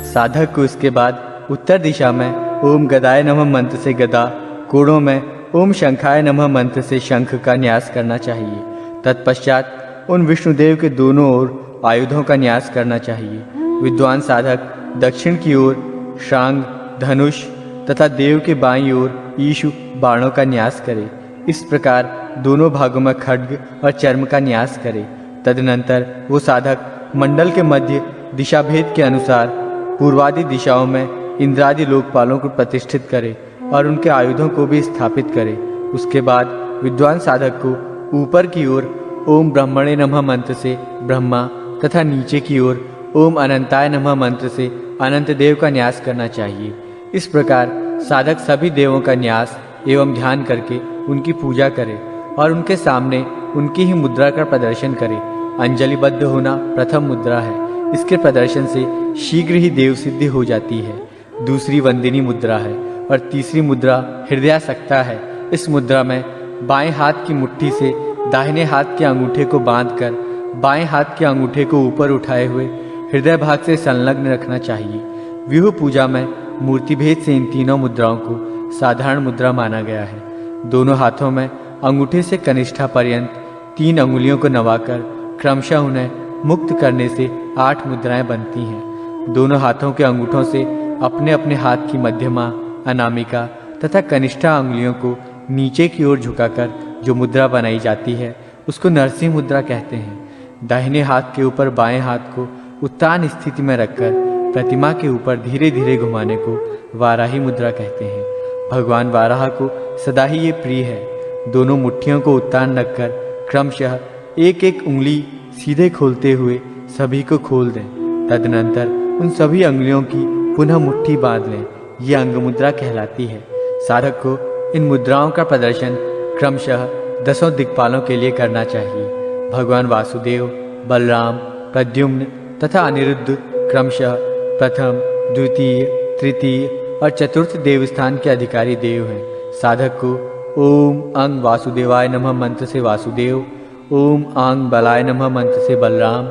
साधक को इसके बाद उत्तर दिशा में ओम गदाय नमः मंत्र से गदा, कोणों में ओम शंखाय नमः मंत्र से शंख का न्यास करना चाहिए। तत्पश्चात उन विष्णुदेव के दोनों ओर आयुधों का न्यास करना चाहिए। विद्वान साधक दक्षिण की ओर शांग, धनुष तथा देव के बाईं ओर ईशु बाणों का न्यास करे। इस प्रकार दोनों भागों में खड्ग और चर्म का न्यास करे। तदनंतर वो साधक मंडल के मध्य दिशा भेद के अनुसार पूर्वादि दिशाओं में इंद्रादि लोकपालों को प्रतिष्ठित करे और उनके आयुधों को भी स्थापित करे। उसके बाद विद्वान साधक को ऊपर की ओर ओम ब्रह्मणे नमः मंत्र से ब्रह्मा तथा नीचे की ओर ओम अनंताय नमः मंत्र से अनंत देव का न्यास करना चाहिए। इस प्रकार साधक सभी देवों का न्यास एवं ध्यान करके उनकी पूजा करे और उनके सामने उनकी ही मुद्रा का प्रदर्शन करे। अंजलिबद्ध होना प्रथम मुद्रा है। इसके प्रदर्शन से शीघ्र ही देव सिद्धि हो जाती है। दूसरी वंदिनी मुद्रा है और तीसरी मुद्रा हृदयासक्ता है। इस मुद्रा में बाएं हाथ की मुट्ठी से दाहिने हाथ के अंगूठे को बांधकर बाएं हाथ के अंगूठे को ऊपर उठाए हुए हृदय भाग से संलग्न रखना चाहिए। व्यूह पूजा में मूर्ति भेद से इन तीनों मुद्राओं को साधारण मुद्रा माना गया है। दोनों हाथों में अंगूठे से कनिष्ठा पर्यंत 3 अंगुलियों को नवाकर क्रमशः उन्हें मुक्त करने से 8 मुद्राएं बनती हैं। दोनों हाथों के अंगूठों से अपने अपने हाथ की मध्यमा, अनामिका तथा कनिष्ठा अंगुलियों को नीचे की ओर झुकाकर जो मुद्रा बनाई जाती है उसको नरसिंह मुद्रा कहते हैं। दाहिने हाथ के ऊपर बाएं हाथ को उत्तान स्थिति में रखकर प्रतिमा के ऊपर धीरे धीरे घुमाने को वाराही मुद्रा कहते हैं। भगवान वाराह को सदा ही ये प्रिय है। दोनों मुट्ठियों को उत्तान रखकर क्रमशः एक एक उंगली सीधे खोलते हुए सभी को खोल दें। तदनंतर उन सभी अंगुलियों की पुनः मुट्ठी बांध लें। ये अंग मुद्रा कहलाती है। साधक को इन मुद्राओं का प्रदर्शन क्रमशः 10 दिक्पालों के लिए करना चाहिए। भगवान वासुदेव, बलराम, प्रद्युम्न तथा अनिरुद्ध क्रमशः प्रथम, द्वितीय, तृतीय और चतुर्थ देवस्थान के अधिकारी देव हैं। साधक को ओम अंग वासुदेवाय नमः मंत्र से वासुदेव, ओम अंग बलाय नमः मंत्र से बलराम,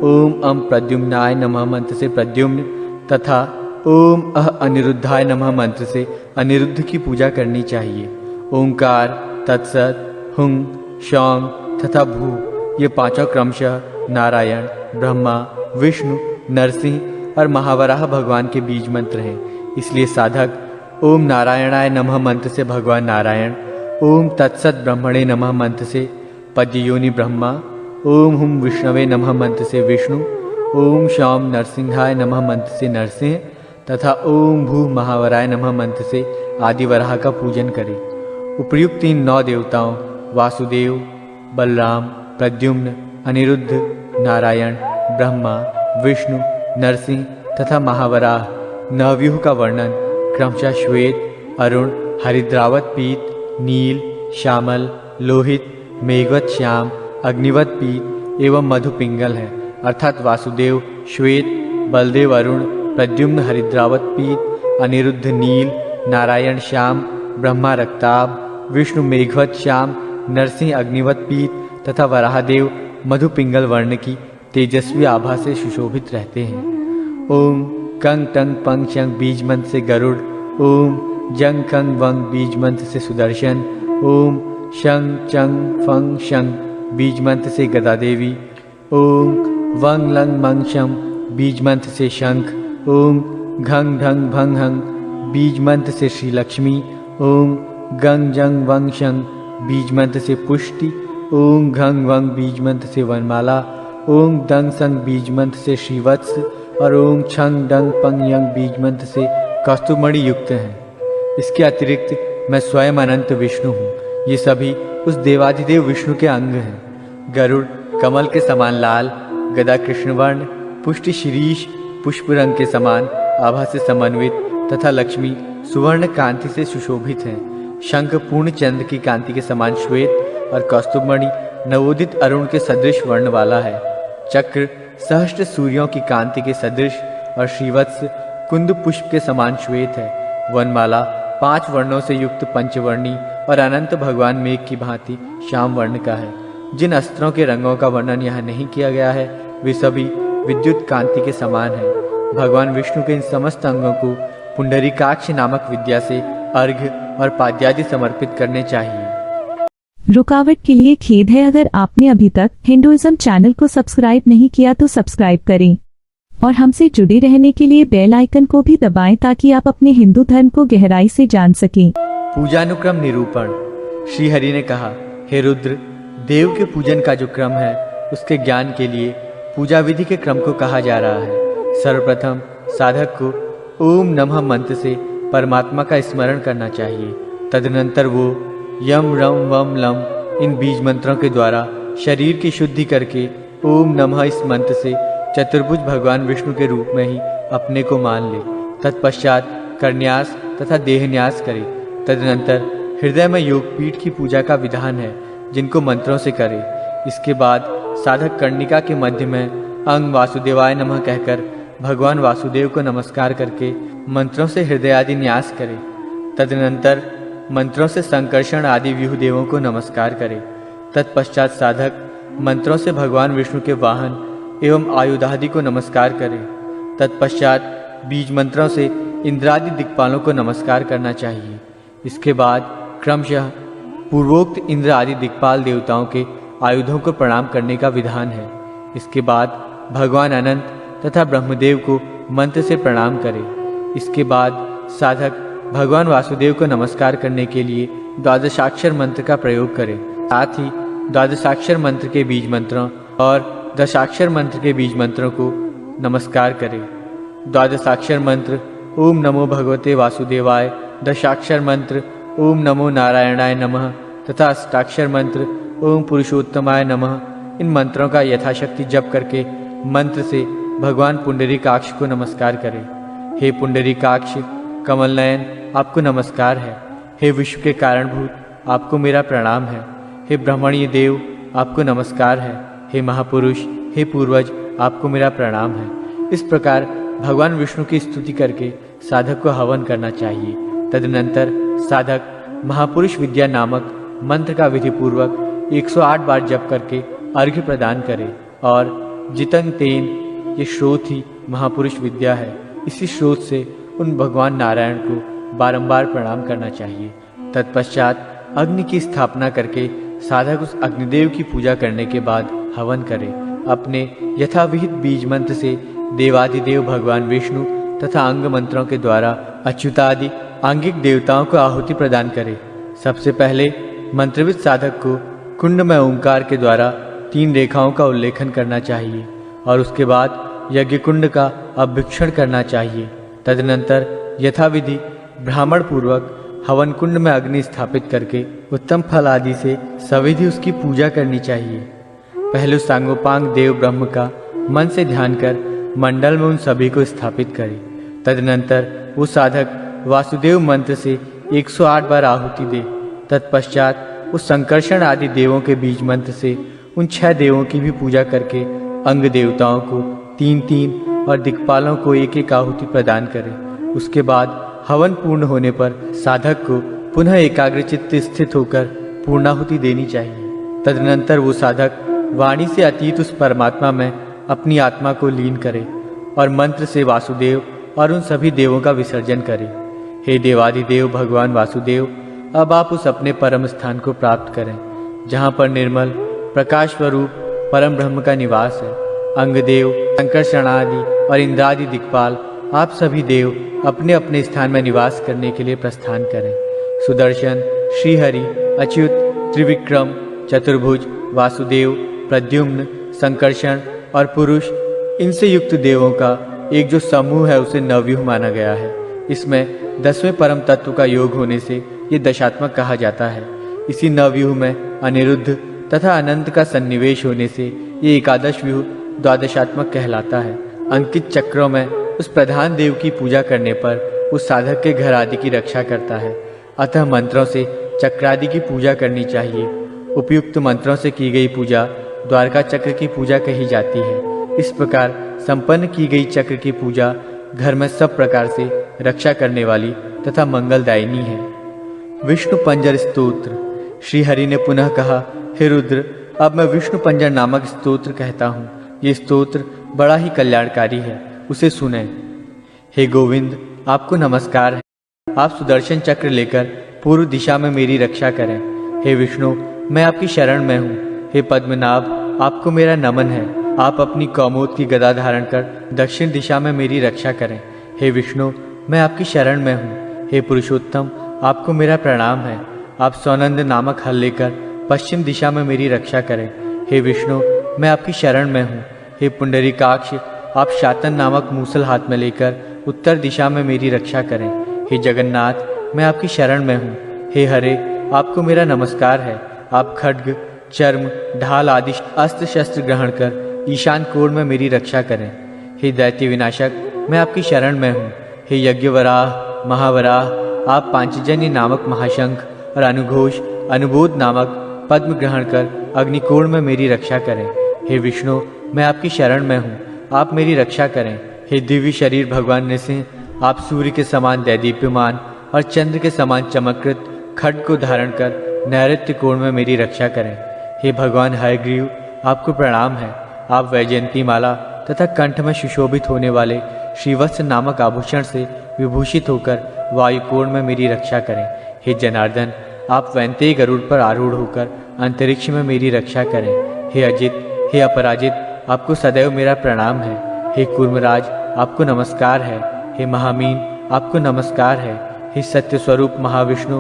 ओम अम प्रद्युम्नाय नमः मंत्र से प्रद्युम्न तथा ओम अनिरुद्धाय नमः मंत्र से अनिरुद्ध की पूजा करनी चाहिए। ओंकार, तत्सत, हुंग, शौंग तथा भू ये पांचों क्रमशः नारायण, ब्रह्मा, विष्णु, नरसिंह और महावराह भगवान के बीज मंत्र हैं। इसलिए साधक ओम नारायणाय नमः मंत्र से भगवान नारायण, ओम तत्सत ब्रह्मणे नमः मंत्र से पद्ययोनि ब्रह्मा, ओम हुम विष्णवे नमः मंत्र से विष्णु, ओम शौम नरसिंहाय नमः मंत्र से नरसिंह तथा ओम भू महावराय नमः मंत्र से आदिवराह का पूजन करें। उपर्युक्त इन 9 देवताओं वासुदेव, बलराम, प्रद्युम्न, अनिरुद्ध, नारायण, ब्रह्मा, विष्णु, नरसिंह तथा महावराह नवव्यूह का वर्णन क्रमशः श्वेत, अरुण, हरिद्रावत पीत, नील, श्यामल, लोहित, मेघवत श्याम, अग्निवत पीत एवं मधुपिंगल है। अर्थात वासुदेव श्वेत, बलदेव अरुण, प्रद्युम्न हरिद्रावत पीत, अनिरुद्ध नील, नारायण श्याम, ब्रह्मा रक्ताभ, विष्णु मेघवत श्याम, नरसिंह अग्निवत पीत तथा वराहदेव मधुपिंगल वर्ण की तेजस्वी आभा से सुशोभित रहते हैं। ओम कंग टंग पंग शंग बीज मंत्र से गरुड़, ओम जंग खंग वंग बीज मंत्र से सुदर्शन, ओम शंग चंग फंग शंग बीज मंत्र से गदा देवी, ओम वंग लंग मंग शम बीज मंत्र से शंख, ओम घंग ढंग भंग हंग बीज मंत्र से श्री लक्ष्मी, ओम गंग जंग वंग शंग बीज मंत्र से पुष्टि, ओम घंग वंग बीज मंत्र से वनमाला, ओम दंग संग बीज मंत्र से श्रीवत्स और ओम छंग डंग पंग यंग बीज मंत्र से कस्तुमणि युक्त हैं। इसके अतिरिक्त मैं स्वयं अनंत विष्णु हूँ। ये सभी उस देवाधिदेव विष्णु के अंग हैं। गरुड़ कमल के समान लाल, गदा कृष्णवर्ण, पुष्टि शिरीष पुष्प रंग के समान आभा से समन्वित तथा लक्ष्मी सुवर्ण कांति से सुशोभित हैं। शंख पूर्ण चंद्र की कांति के समान श्वेत और कौस्तुभमणि नवोदित अरुण के सदृश वर्ण वाला है। चक्र सहस्त्र सूर्यों की कांति के सदृश और श्रीवत्स कुंद पुष्प के समान श्वेत है। वनमाला 5 वर्णों से युक्त पंचवर्णी और अनंत भगवान मेघ की भांति श्याम वर्ण का है। जिन अस्त्रों के रंगों का वर्णन यहाँ नहीं किया गया है वे सभी विद्युत कांति के समान हैं। भगवान विष्णु के इन समस्त अंगों को पुंडरीकाक्ष नामक विद्या से अर्घ्य और पाद्यादि समर्पित करने चाहिए। रुकावट के लिए खेद है, अगर आपने अभी तक हिंदुइज्म चैनल को सब्सक्राइब नहीं किया तो सब्सक्राइब करें और हमसे जुड़े रहने के लिए बेल आइकन को भी दबाएं ताकि आप अपने हिंदू धर्म को गहराई से जान सकें। पूजानुक्रम निरूपण। श्री हरि ने कहा, हे रुद्र, देव के पूजन का जो क्रम है उसके ज्ञान के लिए पूजा विधि के क्रम को कहा जा रहा है। सर्वप्रथम साधक को ओम नमः मंत्र से परमात्मा का स्मरण करना चाहिए। तदनंतर वो यम रम वम लम इन बीज मंत्रों के द्वारा शरीर की शुद्धि करके ओम नमः इस मंत्र से चतुर्भुज भगवान विष्णु के रूप में ही अपने को मान ले। तत्पश्चात करन्यास तथा देहन्यास करे। तदनंतर हृदय में योगपीठ की पूजा का विधान है, जिनको मंत्रों से करे। इसके बाद साधक कर्णिका के मध्य में अंग वासुदेवाय नमः कहकर भगवान वासुदेव को नमस्कार करके मंत्रों से हृदय आदि न्यास करे। तदनंतर मंत्रों से संकर्षण आदि व्यूह देवों को नमस्कार करे। तत्पश्चात साधक मंत्रों से भगवान विष्णु के वाहन एवं आयुधादि को नमस्कार करे। तत्पश्चात बीज मंत्रों से इंद्रादि दिक्पालों को नमस्कार करना चाहिए। इसके बाद क्रमशः पूर्वोक्त इंद्र आदि दिक्पाल देवताओं के आयुधों को प्रणाम करने का विधान है। इसके बाद भगवान अनंत तथा ब्रह्मदेव को मंत्र से प्रणाम करे। इसके बाद साधक भगवान वासुदेव को नमस्कार करने के लिए द्वादशाक्षर मंत्र का प्रयोग करे। साथ ही द्वादशाक्षर मंत्र के बीज मंत्रों और दशाक्षर मंत्र के बीज मंत्रों को नमस्कार करे। द्वादशाक्षर मंत्र ओम नमो भगवते वासुदेवाय, दशाक्षर मंत्र ओम नमो नारायणाय नमः तथा अष्टाक्षर मंत्र ओम पुरुषोत्तमाय नमः। इन मंत्रों का यथाशक्ति जप करके मंत्र से भगवान पुंडरीकाक्ष को नमस्कार करें। हे पुंडरीकाक्ष कमल नयन, आपको नमस्कार है। हे विश्व के कारणभूत, आपको मेरा प्रणाम है। हे ब्रह्मणीय देव, आपको नमस्कार है। हे महापुरुष, हे पूर्वज, आपको मेरा प्रणाम है। इस प्रकार भगवान विष्णु की स्तुति करके साधक को हवन करना चाहिए। तदनंतर साधक महापुरुष विद्या नामक मंत्र का विधि पूर्वक 108 बार जप करके अर्घ्य प्रदान करे। और जितंग तेन, ये स्रोत ही महापुरुष विद्या है। इसी स्रोत से उन भगवान नारायण को बारंबार प्रणाम करना चाहिए। तत्पश्चात अग्नि की स्थापना करके साधक उस अग्निदेव की पूजा करने के बाद हवन करे। अपने यथाविहित बीज मंत्र से देवादिदेव भगवान विष्णु तथा अंग मंत्रों के द्वारा अच्युतादि आंगिक देवताओं को आहुति प्रदान करे। सबसे पहले मंत्रविद साधक को कुंड में ओंकार के द्वारा 3 रेखाओं का उल्लेखन करना चाहिए और उसके बाद यज्ञ कुंड का अभ्यक्षण करना चाहिए। तदनंतर यथाविधि ब्राह्मण पूर्वक हवन कुंड में अग्नि स्थापित करके उत्तम फल आदि से सविधि उसकी पूजा करनी चाहिए। पहले सांगोपांग देव ब्रह्म का मन से ध्यान कर मंडल में उन सभी को स्थापित करे। तदनंतर वो साधक वासुदेव मंत्र से 108 बार आहुति दे। तत्पश्चात उस संकर्षण आदि देवों के बीज मंत्र से उन 6 देवों की भी पूजा करके अंग देवताओं को 3-3 और दिक्पालों को 1-1 आहुति प्रदान करे। उसके बाद हवन पूर्ण होने पर साधक को पुनः एकाग्रचित्त स्थित होकर पूर्णाहुति देनी चाहिए। तदनंतर वो साधक वाणी से अतीत उस परमात्मा में अपनी आत्मा को लीन करे और मंत्र से वासुदेव और उन सभी देवों का विसर्जन करे। हे देवादिदेव भगवान वासुदेव, अब आप उस अपने परम स्थान को प्राप्त करें जहाँ पर निर्मल प्रकाश स्वरूप परम ब्रह्म का निवास है। अंगदेव, संकर्षणादि और इंद्रादि दिक्पाल, आप सभी देव अपने अपने स्थान में निवास करने के लिए प्रस्थान करें। सुदर्शन, श्रीहरि, अच्युत, त्रिविक्रम, चतुर्भुज, वासुदेव, प्रद्युम्न, संकर्षण और पुरुष, इनसे युक्त देवों का एक जो समूह है उसे नवव्यूह माना गया है। इसमें 10वें परम तत्व का योग होने से ये दशात्मक कहा जाता है। इसी नवव्यूह में अनिरुद्ध तथा अनंत का सन्निवेश होने से ये एकादश व्यूह द्वादशात्मक कहलाता है। अंकित चक्रों में उस प्रधान देव की पूजा करने पर उस साधक के घर आदि की रक्षा करता है। अतः मंत्रों से चक्रादि की पूजा करनी चाहिए। उपयुक्त मंत्रों से की गई पूजा द्वारका चक्र की पूजा कही जाती है। इस प्रकार संपन्न की गई चक्र की पूजा घर में सब प्रकार से रक्षा करने वाली तथा मंगलदायिनी है। विष्णु पंजर स्तोत्र। श्री हरि ने पुनः कहा, हे रुद्र, अब मैं विष्णु पंजर नामक स्तोत्र कहता हूँ। ये स्तोत्र बड़ा ही कल्याणकारी है, उसे सुने। हे गोविंद, आपको नमस्कार है। आप सुदर्शन चक्र लेकर पूर्व दिशा में मेरी रक्षा करें। हे विष्णु, मैं आपकी शरण में हूँ। हे पद्मनाभ, आपको मेरा नमन है। आप अपनी कौमोद की गदा धारण कर दक्षिण दिशा में मेरी रक्षा करें। हे विष्णु, मैं आपकी शरण में हूँ। हे पुरुषोत्तम, आपको मेरा प्रणाम है। आप सौनंद नामक हल लेकर पश्चिम दिशा में मेरी रक्षा करें। हे विष्णु, मैं आपकी शरण में हूँ। हे पुंडरीकाक्ष, आप शातन नामक मूसल हाथ में लेकर उत्तर दिशा में मेरी रक्षा करें। हे जगन्नाथ, मैं आपकी शरण में हूँ। हे हरे, आपको मेरा नमस्कार है। आप खड्ग, चर्म, ढाल आदि अस्त्र शस्त्र ग्रहण कर ईशान कोण में मेरी रक्षा करें। हे दैत्य विनाशक, मैं आपकी शरण में हूँ। हे यज्ञवराह, महावराह, आप पांचजन्य नामक महाशंख और अनुघोष, अनुबोध नामक पद्म ग्रहण कर अग्निकोण में मेरी रक्षा करें। हे विष्णु, मैं आपकी शरण में हूँ। आप मेरी रक्षा करें। हे दिव्य शरीर भगवान नृसिंह, आप सूर्य के समान दैदीप्यमान और चंद्र के समान चमकृत खड्ग को धारण कर नैऋत्य कोण में मेरी रक्षा करें। हे भगवान हयग्रीव, आपको प्रणाम है। आप वैजयंती माला तथा कंठ में सुशोभित होने वाले श्रीवत्स नामक आभूषण से विभूषित होकर वायुकोण में मेरी रक्षा करें। हे जनार्दन, आप वैंतेय गरुड़ पर आरूढ़ होकर अंतरिक्ष में मेरी रक्षा करें। हे अजित, हे अपराजित, आपको सदैव मेरा प्रणाम है। हे कूर्मराज, आपको नमस्कार है। हे महामीन, आपको नमस्कार है। हे सत्य स्वरूप महाविष्णु,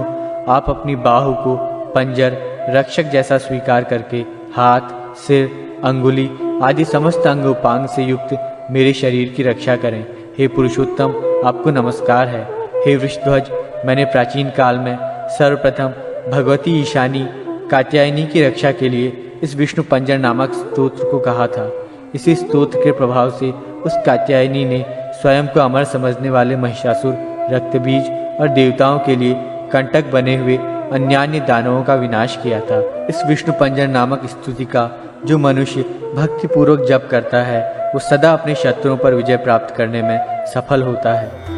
आप अपनी बाहु को पंजर, रक्षक जैसा स्वीकार करके हाथ, सिर, अंगुली आदि समस्त अंग उपांग से युक्त मेरे शरीर की रक्षा करें। हे पुरुषोत्तम, आपको नमस्कार है। हे वृषध्वज, मैंने प्राचीन काल में सर्वप्रथम भगवती ईशानी कात्यायनी की रक्षा के लिए इस विष्णु पंजर नामक स्तोत्र को कहा था। इसी स्तोत्र के प्रभाव से उस कात्यायनी ने स्वयं को अमर समझने वाले महिषासुर, रक्तबीज और देवताओं के लिए कंटक बने हुए अन्यान्य दानवों का विनाश किया था। इस विष्णु पंजर नामक स्तुति का जो मनुष्य भक्ति पूर्वक जप करता है, वो सदा अपने शत्रुओं पर विजय प्राप्त करने में सफल होता है।